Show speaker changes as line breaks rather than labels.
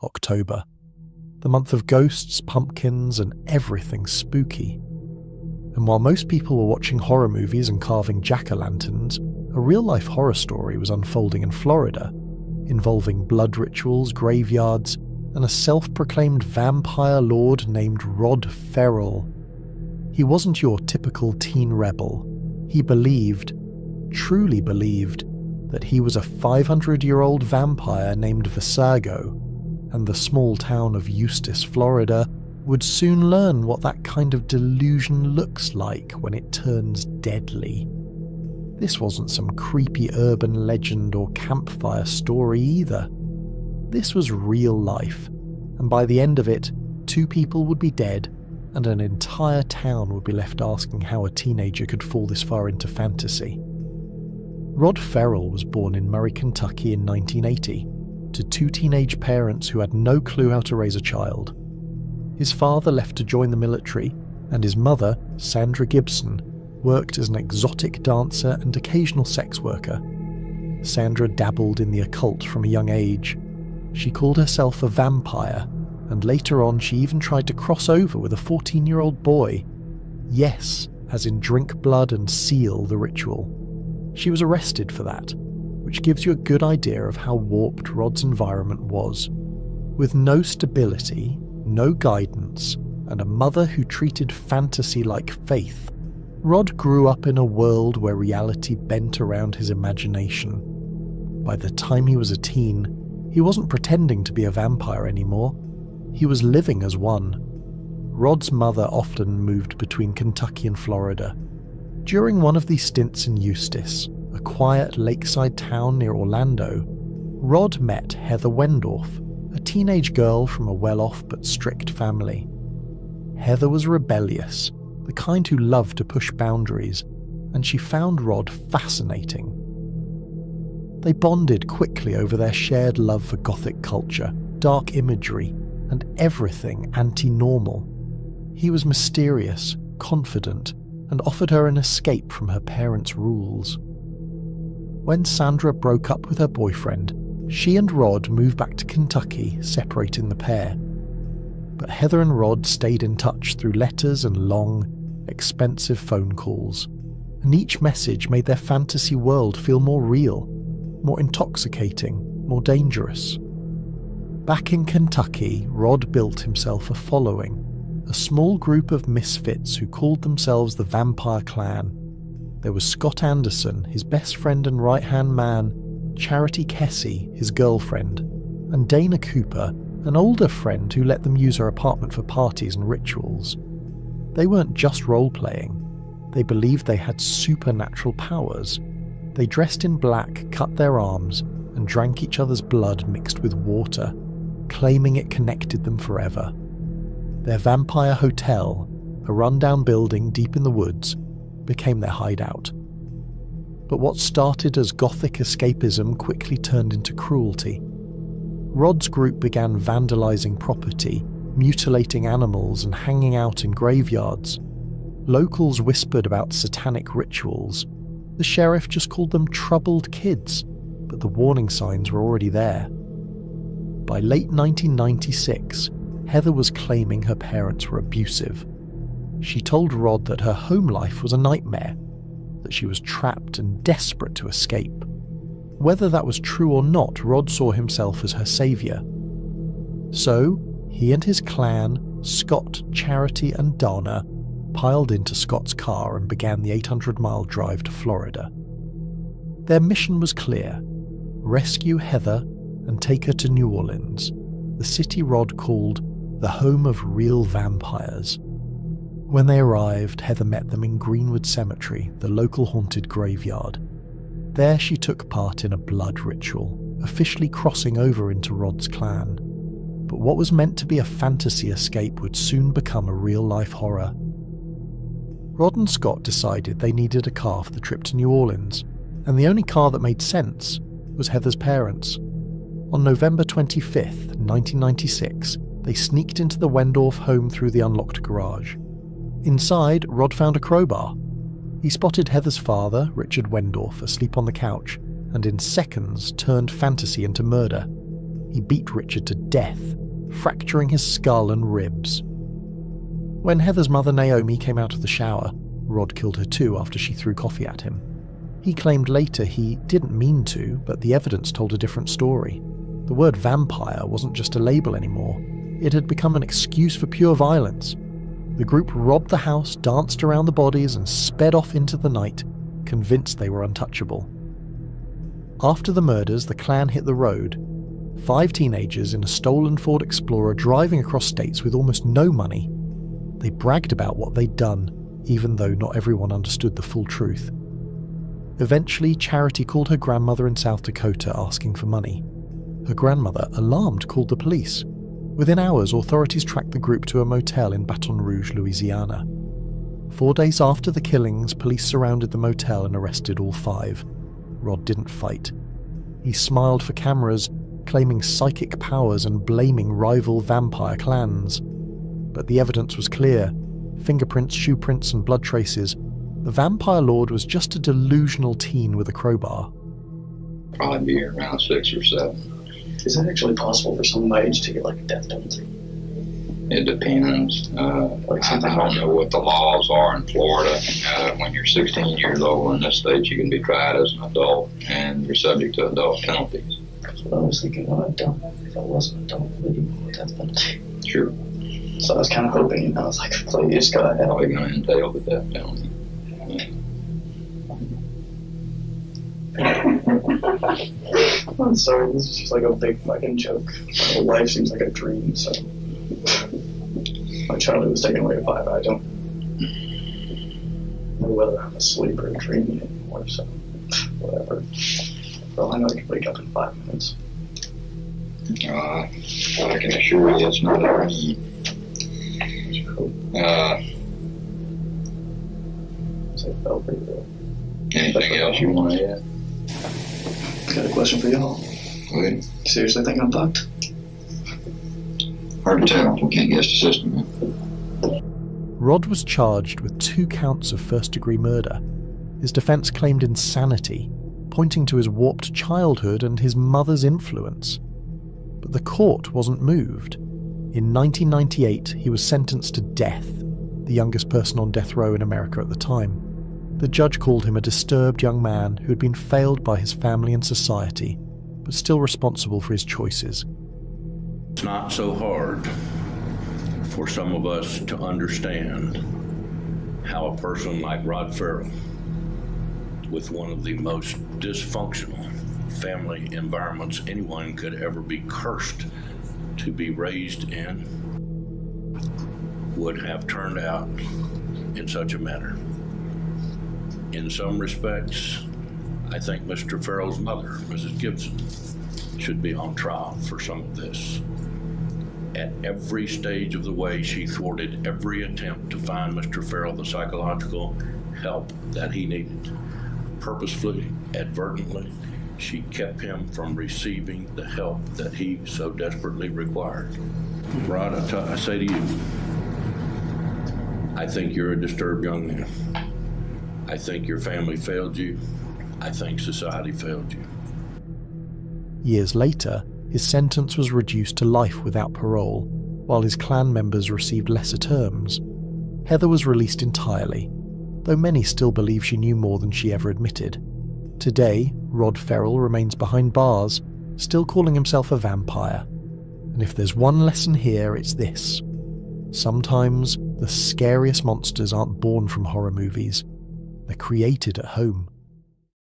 October. The month of ghosts, pumpkins, and everything spooky. And while most people were watching horror movies and carving jack-o'-lanterns, a real-life horror story was unfolding in Florida, involving blood rituals, graveyards, and a self-proclaimed vampire lord named Rod Ferrel. He wasn't your typical teen rebel. He believed, truly believed, that he was a 500-year-old vampire named Visago, and the small town of Eustis, Florida, would soon learn what that kind of delusion looks like when it turns deadly. This wasn't some creepy urban legend or campfire story either. This was real life, and by the end of it, 2 people would be dead, and an entire town would be left asking how a teenager could fall this far into fantasy. Rod Ferrel was born in Murray, Kentucky in 1980, to 2 teenage parents who had no clue how to raise a child. His father left to join the military, and his mother, Sandra Gibson, worked as an exotic dancer and occasional sex worker. Sandra dabbled in the occult from a young age. She called herself a vampire, and later on she even tried to cross over with a 14-year-old boy. Yes, as in drink blood and seal the ritual. She was arrested for that, which gives you a good idea of how warped Rod's environment was. With no stability, no guidance, and a mother who treated fantasy like faith, Rod grew up in a world where reality bent around his imagination. By the time he was a teen, he wasn't pretending to be a vampire anymore. He was living as one. Rod's mother often moved between Kentucky and Florida. During one of these stints in Eustis, a quiet lakeside town near Orlando, Rod met Heather Wendorf, a teenage girl from a well-off but strict family. Heather was rebellious, the kind who loved to push boundaries, and she found Rod fascinating. They bonded quickly over their shared love for Gothic culture, dark imagery, and everything anti-normal. He was mysterious, confident, and offered her an escape from her parents' rules. When Sandra broke up with her boyfriend, she and Rod moved back to Kentucky, separating the pair. But Heather and Rod stayed in touch through letters and long, expensive phone calls, and each message made their fantasy world feel more real, more intoxicating, more dangerous. Back in Kentucky, Rod built himself a following, a small group of misfits who called themselves the Vampire Clan. There was Scott Anderson, his best friend and right-hand man, Charity Kessie, his girlfriend, and Dana Cooper, an older friend who let them use her apartment for parties and rituals. They weren't just role-playing. They believed they had supernatural powers. They dressed in black, cut their arms, and drank each other's blood mixed with water, claiming it connected them forever. Their vampire hotel, a rundown building deep in the woods, became their hideout. But what started as Gothic escapism quickly turned into cruelty. Rod's group began vandalizing property, mutilating animals, and hanging out in graveyards. Locals whispered about satanic rituals. The sheriff just called them troubled kids, but the warning signs were already there. By late 1996, Heather was claiming her parents were abusive. She told Rod that her home life was a nightmare, that she was trapped and desperate to escape. Whether that was true or not, Rod saw himself as her savior. So, he and his clan, Scott, Charity, and Donna, piled into Scott's car and began the 800-mile drive to Florida. Their mission was clear: rescue Heather and take her to New Orleans, the city Rod called the home of real vampires. When they arrived, Heather met them in Greenwood Cemetery, the local haunted graveyard. There she took part in a blood ritual, officially crossing over into Rod's clan. But what was meant to be a fantasy escape would soon become a real-life horror. Rod and Scott decided they needed a car for the trip to New Orleans, and the only car that made sense was Heather's parents. On November 25th, 1996, they sneaked into the Wendorf home through the unlocked garage. Inside, Rod found a crowbar. He spotted Heather's father, Richard Wendorf, asleep on the couch, and in seconds turned fantasy into murder. He he beat Richard to death, fracturing his skull and ribs. When Heather's mother Naomi came out of the shower, Rod killed her too after she threw coffee at him. He claimed later he didn't mean to, but the evidence told a different story. The word vampire wasn't just a label anymore. It had become an excuse for pure violence. The group robbed the house, danced around the bodies, and sped off into the night, convinced they were untouchable. After the murders, the clan hit the road. 5 teenagers in a stolen Ford Explorer driving across states with almost no money. They bragged about what they'd done, even though not everyone understood the full truth. Eventually, Charity called her grandmother in South Dakota asking for money. Her grandmother, alarmed, called the police. Within hours, authorities tracked the group to a motel in Baton Rouge, Louisiana. 4 days after the killings, police surrounded the motel and arrested all 5. Rod didn't fight. He smiled for cameras, claiming psychic powers and blaming rival vampire clans. But the evidence was clear. Fingerprints, shoe prints, and blood traces. The vampire lord was just a delusional teen with a crowbar.
Probably be around 6 or 7.
Is it actually possible for somebody to get like a death penalty?
It depends. I don't know what the laws are in Florida. When you're 16 years old in this state, you can be tried as an adult and you're subject to adult penalties.
That's what I was thinking. If I was an adult, would you get a death penalty?
Sure.
So I was kind of hoping, I was like, please go ahead.
Probably going to entail the death penalty.
I'm sorry, this is just like a big fucking joke. My whole life seems like a dream, so... My childhood was taken away by it. I don't know whether I'm asleep or dreaming anymore, so... Whatever. For all I know, I can wake up in 5 minutes.
I can assure you it's not a dream.
So it felt pretty good.
Anything else you want to add?
Got a question for y'all.
Okay.
Seriously think I'm fucked?
Hard to tell. We can't guess the system.
Rod was charged with 2 counts of first-degree murder. His defense claimed insanity, pointing to his warped childhood and his mother's influence. But the court wasn't moved. In 1998, he was sentenced to death, the youngest person on death row in America at the time. The judge called him a disturbed young man who had been failed by his family and society, but still responsible for his choices.
It's not so hard for some of us to understand how a person like Rod Ferrel, with one of the most dysfunctional family environments anyone could ever be cursed to be raised in, would have turned out in such a manner. In some respects, I think Mr. Ferrel's mother, Mrs. Gibson, should be on trial for some of this. At every stage of the way, she thwarted every attempt to find Mr. Ferrel the psychological help that he needed. Purposefully, advertently, she kept him from receiving the help that he so desperately required. Rod, I say to you, I think you're a disturbed young man. I think your family failed you. I think society failed you.
Years later, his sentence was reduced to life without parole, while his clan members received lesser terms. Heather was released entirely, though many still believe she knew more than she ever admitted. Today, Rod Ferrel remains behind bars, still calling himself a vampire. And if there's one lesson here, it's this. Sometimes the scariest monsters aren't born from horror movies. They're created at home.